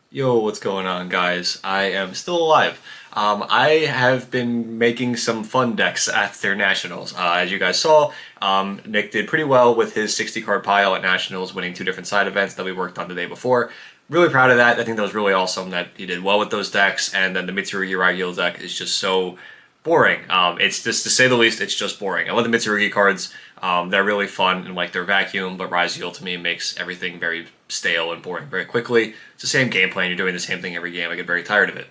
Yo, what's going on, guys? I am still alive. I have been making some fun decks after Nationals. As you guys saw, Nick did pretty well with his 60 card pile at Nationals, winning two different side events that we worked on the day before. Really proud of that. I think that was really awesome that he did well with those decks, and then the Mitsurugi Raigil deck is just so boring. It's just, to say the least, it's just boring. I love the Mitsurugi cards. They're really fun and like their vacuum, but Raziel to me makes everything very stale and boring very quickly. It's the same game plan. You're doing the same thing every game. I get very tired of it.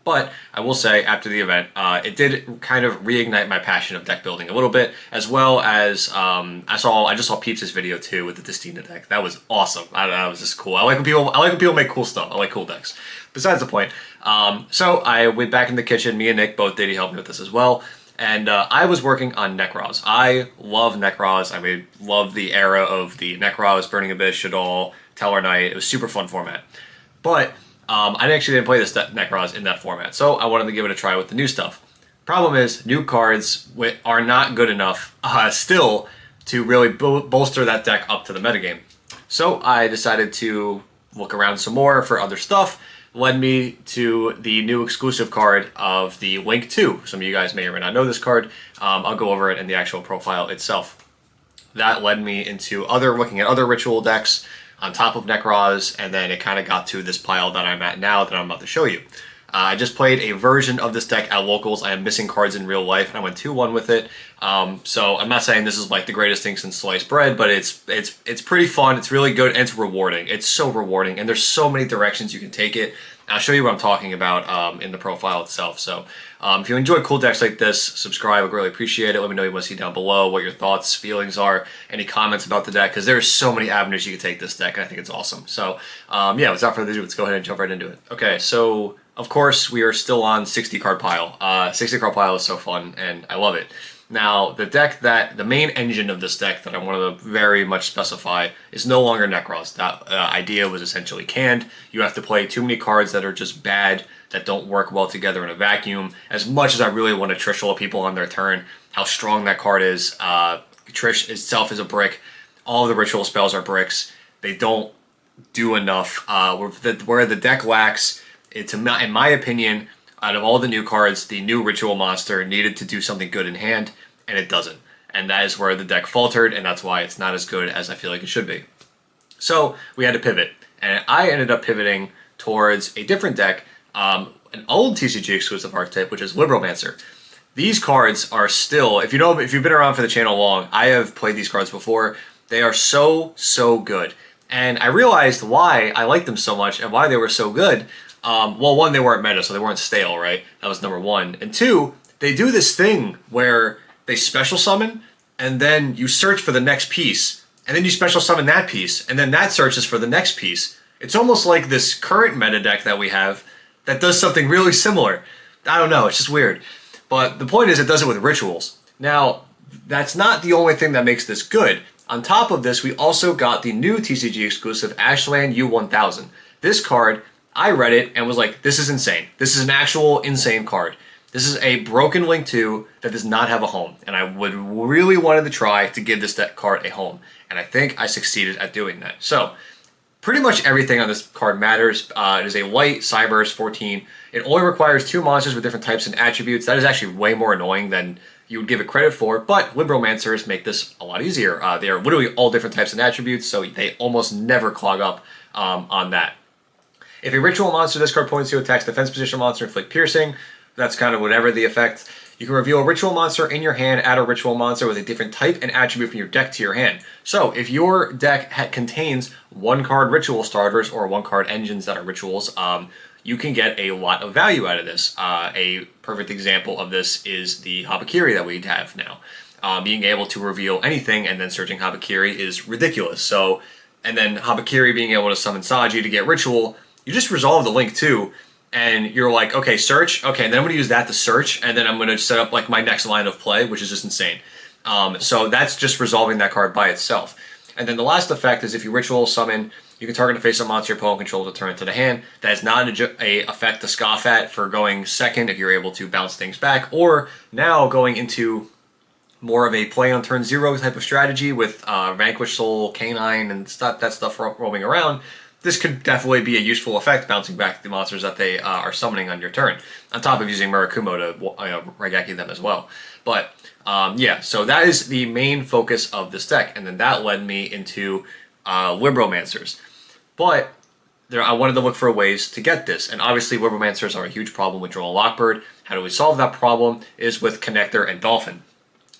But I will say, after the event, it did kind of reignite my passion of deck building a little bit, as well as I just saw Peeps' video too with the Destina deck. That was awesome. That was just cool. I like when people make cool stuff. I like cool decks. Besides the point, so I went back in the kitchen. Me and Nick both did. He helped me with this as well. And I was working on Nekroz. I love Nekroz. Love the era of the Nekroz, Burning Abyss, Shaddoll, Tellarknight. It was super fun format. But I actually didn't play this Nekroz in that format, so I wanted to give it a try with the new stuff. Problem is, new cards are not good enough still to really bolster that deck up to the metagame. So I decided to look around some more for other stuff. Led me to the new exclusive card of the Link 2. Some of you guys may or may not know this card. I'll go over it in the actual profile itself. That led me into looking at other ritual decks on top of Nekroz, and then it kind of got to this pile that I'm at now that I'm about to show you. I just played a version of this deck at locals. I am missing cards in real life, and I went 2-1 with it. So I'm not saying this is like the greatest thing since sliced bread, but it's pretty fun. It's really good, and it's rewarding. It's so rewarding, and there's so many directions you can take it. I'll show you what I'm talking about in the profile itself. So if you enjoy cool decks like this, subscribe. I'd really appreciate it. Let me know what you want to see down below, what your thoughts, feelings are, any comments about the deck, because there's so many avenues you can take this deck, and I think it's awesome. So yeah, without further ado, let's go ahead and jump right into it. Okay, so of course we are still on 60 card pile. 60 card pile is so fun, and I love it. Now, the main engine of this deck that I want to very much specify is no longer Nekroz. That idea was essentially canned. You have to play too many cards that are just bad, that don't work well together in a vacuum. As much as I really want to Trish all people on their turn, how strong that card is. Trish itself is a brick. All of the ritual spells are bricks. They don't do enough. Where the deck lacks, in my opinion, out of all the new cards, the new Ritual Monster needed to do something good in hand, and it doesn't. And that is where the deck faltered, and that's why it's not as good as I feel like it should be. So we had to pivot, and I ended up pivoting towards a different deck, an old TCG exclusive archetype, which is Libromancer. These cards are still, if you've been around for the channel long, I have played these cards before. They are so good. And I realized why I liked them so much and why they were so good. Well, one, they weren't meta, so they weren't stale, right? That was number one. And two, they do this thing where they special summon, and then you search for the next piece, and then you special summon that piece, and then that searches for the next piece. It's almost like this current meta deck that we have that does something really similar. I don't know, it's just weird. But the point is, it does it with rituals. Now, that's not the only thing that makes this good. On top of this, we also got the new TCG exclusive Ashland U1000. This card, I read it and was like, this is insane. This is an actual insane card. This is a broken Link 2 that does not have a home. And I would really wanted to try to give this card a home. And I think I succeeded at doing that. So, pretty much everything on this card matters. It is a light Cyberse 14. It only requires 2 monsters with different types and attributes. That is actually way more annoying than you would give it credit for, but Libromancers make this a lot easier. They are literally all different types and attributes, so they almost never clog up on that. If a ritual monster discard points to attacks defense position monster, inflict piercing, that's kind of whatever the effect. You can reveal a ritual monster in your hand, add a ritual monster with a different type and attribute from your deck to your hand. So if your deck contains 1-card ritual starters or 1-card engines that are rituals, you can get a lot of value out of this. A perfect example of this is the Habakiri that we have now. Being able to reveal anything and then searching Habakiri is ridiculous. So, and then Habakiri being able to summon Saji to get ritual, you just resolve the Link 2, and you're like, okay, search, okay, and then I'm going to use that to search, and then I'm going to set up like my next line of play, which is just insane. So that's just resolving that card by itself. And then the last effect is if you ritual summon, you can target a face-up monster your opponent controls to turn it to the hand. That is not a effect to scoff at for going second if you're able to bounce things back, or now going into more of a play on turn 0 type of strategy with Vanquish Soul, Canine, and that stuff roaming around. this could definitely be a useful effect, bouncing back the monsters that they are summoning on your turn, on top of using Murakumo to Raigeki them as well. But yeah, so that is the main focus of this deck, and then that led me into Libromancers. But I wanted to look for ways to get this, and obviously Libromancers are a huge problem with Droll and Lockbird. How do we solve that problem is with Connector and Dolphin.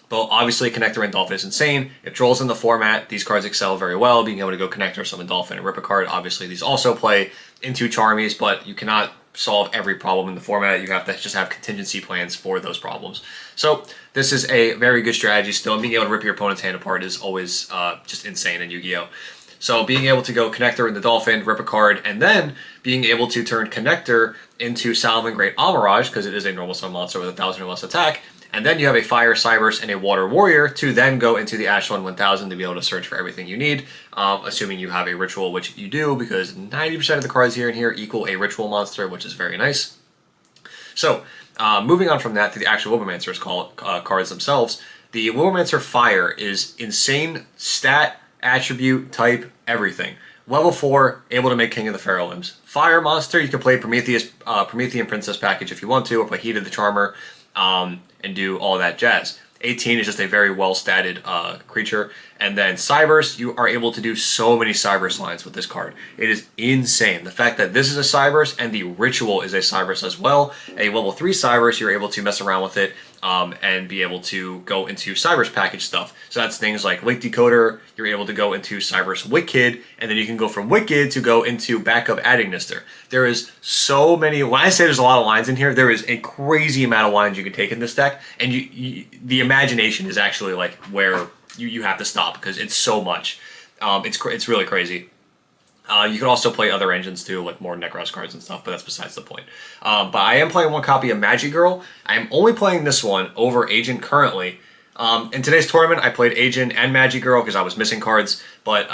But obviously Connector and Dolphin is insane. If Droll's in the format, these cards excel very well, being able to go Connector, summon Dolphin, and rip a card. Obviously these also play into Charmies, but you cannot solve every problem in the format. You have to just have contingency plans for those problems. So this is a very good strategy still, and being able to rip your opponent's hand apart is always just insane in Yu-Gi-Oh! So being able to go Connector into Dolphin, rip a card, and then being able to turn Connector into Salomon Great Amirage, because it is a normal summon monster with 1,000 or less attack, and then you have a Fire Cybers and a Water Warrior to then go into the Ashland 1000 to be able to search for everything you need, assuming you have a Ritual, which you do, because 90% of the cards here and here equal a Ritual monster, which is very nice. So, moving on from that to the actual Libromancer cards themselves, the Libromancer Fire is insane stat, attribute, type, everything. Level 4, able to make King of the Pharaoh Limbs. Fire monster, you can play Promethean Princess package if you want to, or play Heat of the Charmer, and do all that jazz. 18 is just a very well-statted creature. And then Cybers, you are able to do so many Cybers lines with this card. It is insane. The fact that this is a Cybers and the Ritual is a Cybers as well. A level 3 Cybers, you're able to mess around with it and be able to go into Cybers package stuff. So that's things like Link Decoder, you're able to go into Cybers Wicked, and then you can go from Wicked to go into Backup Adignister. There is so many, when I say there's a lot of lines in here, there is a crazy amount of lines you can take in this deck, and the imagination is actually like where you have to stop, because it's so much. It's really crazy. You can also play other engines too, like more Nekroz cards and stuff, but that's besides the point. But I am playing one copy of Magic Girl. I am only playing this one over Agent currently. In today's tournament, I played Agent and Magic Girl because I was missing cards, but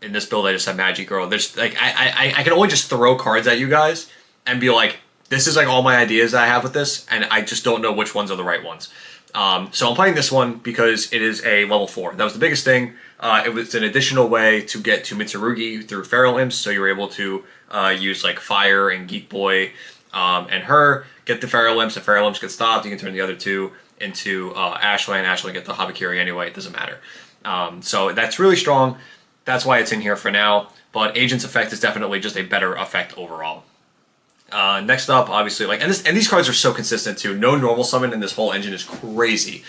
in this build I just have Magic Girl. There's like I can only just throw cards at you guys and be like, this is like all my ideas that I have with this, and I just don't know which ones are the right ones. So I'm playing this one because it is a level 4. That was the biggest thing. It was an additional way to get to Mitsurugi through Feral Imps, so you were able to use like Fire and Geek Boy and her, get the Feral Imps. If Feral Imps get stopped, you can turn the other two into Ashland. Ashland get the Habakiri anyway, it doesn't matter. So that's really strong. That's why it's in here for now. But Agent's effect is definitely just a better effect overall. Next up, obviously, like, and these cards are so consistent too. No normal summon in this whole engine is crazy,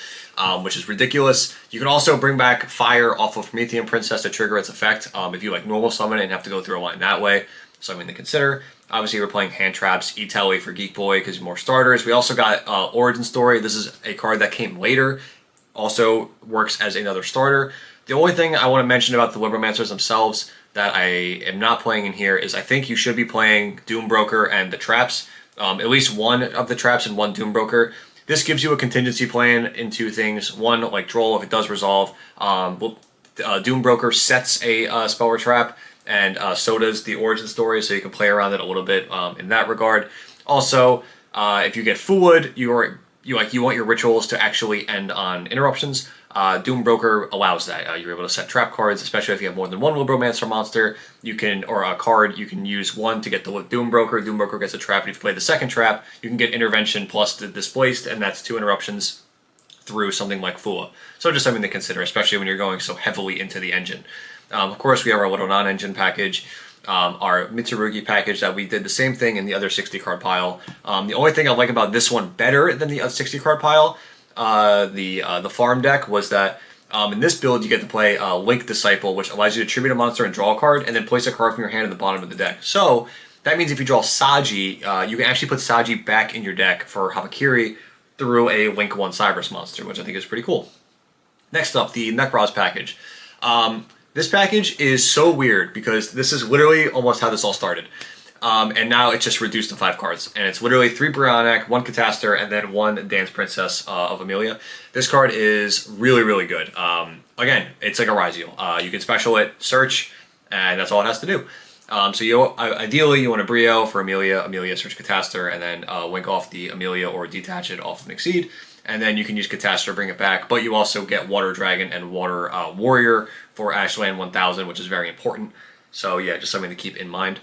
which is ridiculous. You can also bring back Fire off of Promethean Princess to trigger its effect if you like normal summon it and have to go through a line that way. Something to consider. Obviously, we're playing Hand Traps, E-Telly for Geek Boy because more starters. We also got Origin Story. This is a card that came later. Also works as another starter. The only thing I want to mention about the Libromancers themselves that I am not playing in here is I think you should be playing Doom Broker and the Traps. At least one of the Traps and one Doom Broker. This gives you a contingency plan into things. One, like Droll, if it does resolve. Doom Broker sets a spell or trap, and so does the Origin Story, so you can play around it a little bit in that regard. Also, if you get Foolwood, you want your rituals to actually end on interruptions. Doom Broker allows that. You're able to set trap cards, especially if you have more than one Libromancer monster. You can, or a card, you can use one to get the Doom Broker. Doom Broker gets a trap, and if you play the second trap, you can get Intervention plus the Displaced, and that's 2 interruptions through something like Fua. So just something to consider, especially when you're going so heavily into the engine. Of course, we have our little non-engine package, our Mitsurugi package that we did the same thing in the other 60-card pile. The only thing I like about this one better than the 60-card pile, the farm deck, was that in this build you get to play Link Disciple, which allows you to tribute a monster and draw a card, and then place a card from your hand at the bottom of the deck. So that means if you draw Saji, you can actually put Saji back in your deck for Habakiri through a Link 1 Cybers monster, which I think is pretty cool. Next up, the Nekroz package. This package is so weird because this is literally almost how this all started. And now it's just reduced to 5 cards. And it's literally 3 Brionac, 1 Catastor, and then 1 Dance Princess of Amelia. This card is really, really good. Again, it's like a Raziel. You can special it, search, and that's all it has to do. So ideally you want a Brio for Amelia, search Catastor, and then link off the Amelia or detach it off of an Exceed. And then you can use Catastor, bring it back, but you also get Water Dragon and Water Warrior for Ashland 1000, which is very important. So yeah, just something to keep in mind.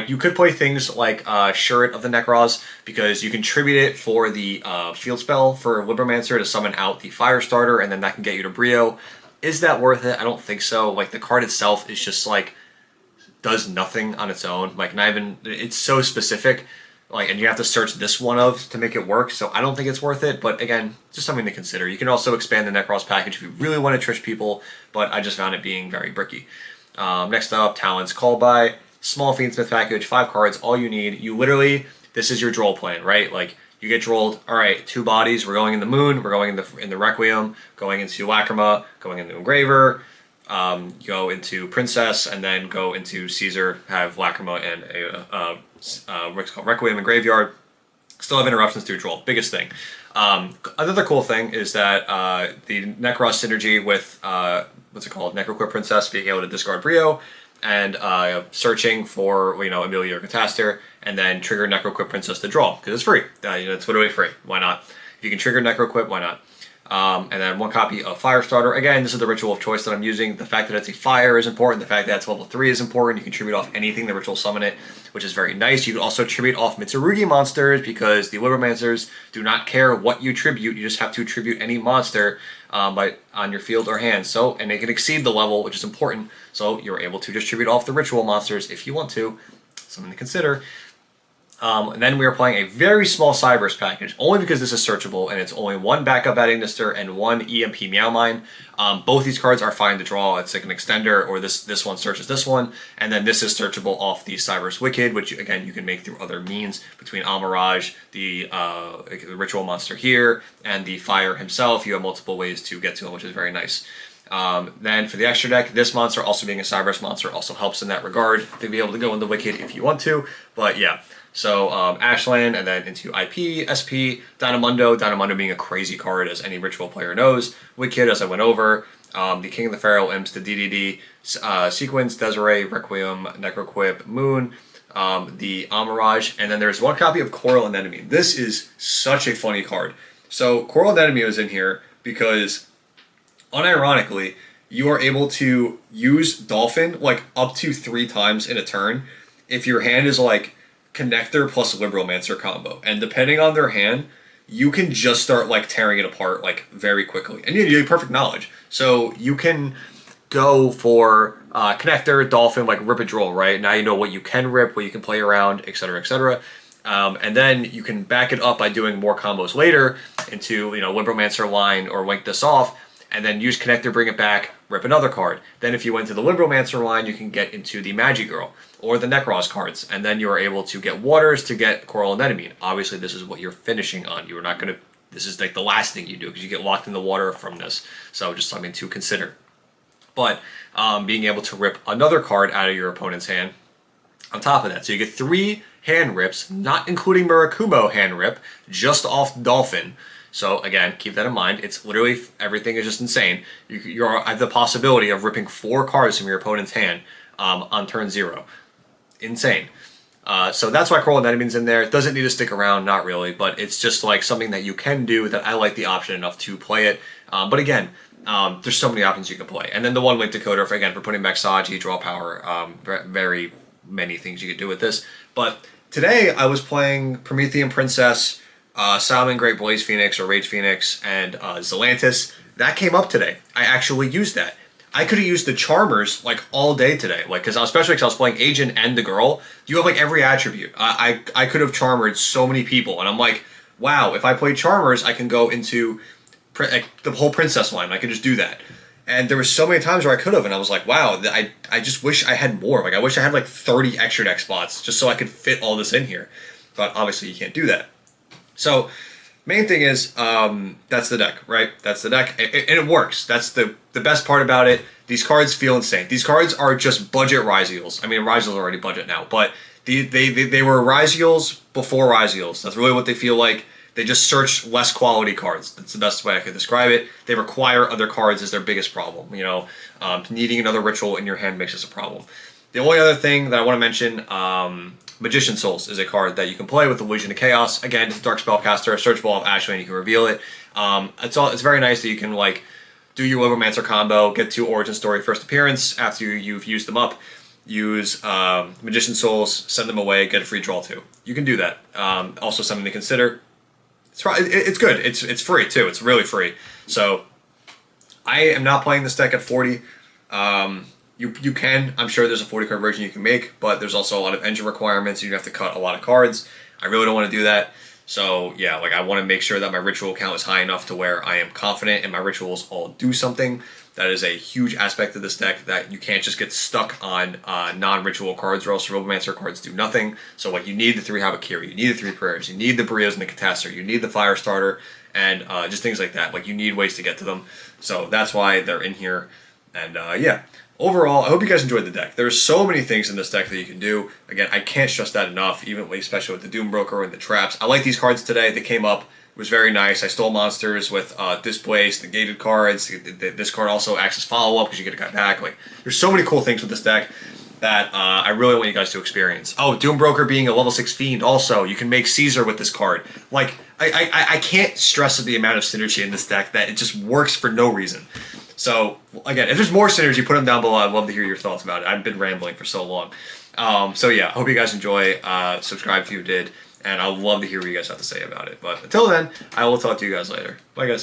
You could play things like Shirt of the Nekroz because you can tribute it for the field spell for Libromancer to summon out the Fire Starter, and then that can get you to Brio. Is that worth it? I don't think so. Like, the card itself is just like does nothing on its own. Like, not even, it's so specific. Like, and you have to search this one of to make it work. So I don't think it's worth it. But again, just something to consider. You can also expand the Nekroz package if you really want to trick people. But I just found it being very bricky. Next up, Talon's Call By. Small Fiendsmith package, 5 cards, all you need. You literally, this is your draw plan, right? Like, you get drolled, all right, 2 bodies, we're going in the Moon, we're going in the Requiem, going into Lacrima, going into Engraver, go into Princess, and then go into Caesar, have Lacrima and what's called Requiem and Graveyard. Still have interruptions through draw, biggest thing. Another cool thing is that the Nekroz synergy with, what's it called, Necroquip Princess, being able to discard Brio, and searching for, Amelia or Cataster, and then trigger Necroquip Princess to draw, because it's free. It's literally free. Why not? If you can trigger Necroquip, why not? And then 1 copy of Firestarter. Again, this is the ritual of choice that I'm using. The fact that it's a fire is important. The fact that it's level 3 is important. You can tribute off anything the ritual summon it, which is very nice. You can also tribute off Mitsurugi monsters because the Libromancers do not care what you tribute. You just have to tribute any monster on your field or hand. So, and they can exceed the level, which is important. So you're able to distribute off the ritual monsters if you want to. Something to consider. And then we are playing a very small Cyberse package, only because this is searchable, and it's only 1 backup Ignister and 1 EMP Meow Mine. Both these cards are fine to draw. It's like an extender, or this one searches this one, and then this is searchable off the Cyberse Wicked, which again you can make through other means between Amirage, the ritual monster here, and the Fire himself. You have multiple ways to get to him, which is very nice. Then for the extra deck, this monster also being a Cyberse monster also helps in that regard to be able to go in the Wicked if you want to. But yeah, so Ashland and then into IP, SP, Dynamundo. Dynamundo being a crazy card as any Ritual player knows. Wicked, as I went over. The King of the Feral Imps, the DDD, Sequence, Desiree, Requiem, Necroquip, Moon, the Amirage, and then there's 1 copy of Coral Anemone. This is such a funny card. So Coral Anemone is in here because, unironically, you are able to use Dolphin like up to 3 times in a turn if your hand is like Connector plus Libromancer combo. And depending on their hand, you can just start like tearing it apart like very quickly. And you have perfect knowledge. So you can go for Connector, Dolphin, like rip a draw, right? Now you know what you can rip, what you can play around, etc., etc. And then you can back it up by doing more combos later into, Libromancer line or Wink This Off, and then use Connector, bring it back, rip another card. Then if you went to the Libromancer line, you can get into the Magi Girl or the Nekroz cards, and then you are able to get Waters to get Coral Anemone. Obviously, this is what you're finishing on. You are not going to, this is like the last thing you do because you get locked in the water from this. So just something to consider. But being able to rip another card out of your opponent's hand on top of that. So you get 3 hand rips, not including Murakumo hand rip, just off Dolphin. So again, keep that in mind. It's literally, everything is just insane. You have the possibility of ripping 4 cards from your opponent's hand on turn 0. Insane. So that's why Coral Anemone's in there. It doesn't need to stick around, not really, but it's just like something that you can do that I like the option enough to play it. But again, there's so many options you can play. And then the 1 link decoder, for putting back Saji, draw power, very many things you could do with this. But today I was playing Promethean Princess, Salmon Great Blaze Phoenix or Rage Phoenix, and Zelantis. That came up today. I actually used that. I could have used the Charmers like all day today, like especially because I was playing Agent and the Girl. You have like every attribute. I could have Charmered so many people, and I'm like, wow, if I play Charmers, I can go into the whole Princess line. I could just do that. And there were so many times where I could have, and I was like, wow, I just wish I had more. Like I wish I had like 30 extra deck spots just so I could fit all this in here. But obviously you can't do that. So main thing is, that's the deck, right? That's the deck, and it works. That's the best part about it. These cards feel insane. These cards are just budget Ryzeals. I mean, Ryzeals are already budget now, but they were Ryzeals before Ryzeals. That's really what they feel like. They just search less quality cards. That's the best way I could describe it. They require other cards is their biggest problem. Needing another ritual in your hand makes this a problem. The only other thing that I want to mention, Magician Souls is a card that you can play with Illusion of Chaos. Again, it's a Dark Spellcaster, a search ball of Ashwin, you can reveal it. It's very nice that you can like do your Libromancer combo, get to Origin Story First Appearance after you've used them up, use Magician Souls, send them away, get a free draw too. You can do that. Also something to consider. It's good. It's free too. It's really free. So I am not playing this deck at 40. You can. I'm sure there's a 40 card version you can make, but there's also a lot of engine requirements. You have to cut a lot of cards. I really don't want to do that. So yeah, like I want to make sure that my ritual count is high enough to where I am confident and my rituals all do something. That is a huge aspect of this deck that you can't just get stuck on non-ritual cards or else Libromancer cards do nothing. So like you need the 3 Habakiri, you need the 3 Prayers, you need the Brios and the Catastor, you need the Fire Starter, and just things like that. Like you need ways to get to them. So that's why they're in here. And yeah, overall, I hope you guys enjoyed the deck. There's so many things in this deck that you can do. Again, I can't stress that enough, even especially with the Doom Broker and the traps. I like these cards today. They came up. It was very nice. I stole monsters with Displace, the gated cards. This card also acts as follow-up because you get a guy back. Like, there's so many cool things with this deck that I really want you guys to experience. Oh, Doom Broker being a level 6 Fiend also. You can make Caesar with this card. Like, I can't stress the amount of synergy in this deck that it just works for no reason. So, again, if there's more synergy, put them down below. I'd love to hear your thoughts about it. I've been rambling for so long. So yeah, hope you guys enjoy. Subscribe if you did. And I'd love to hear what you guys have to say about it. But until then, I will talk to you guys later. Bye, guys.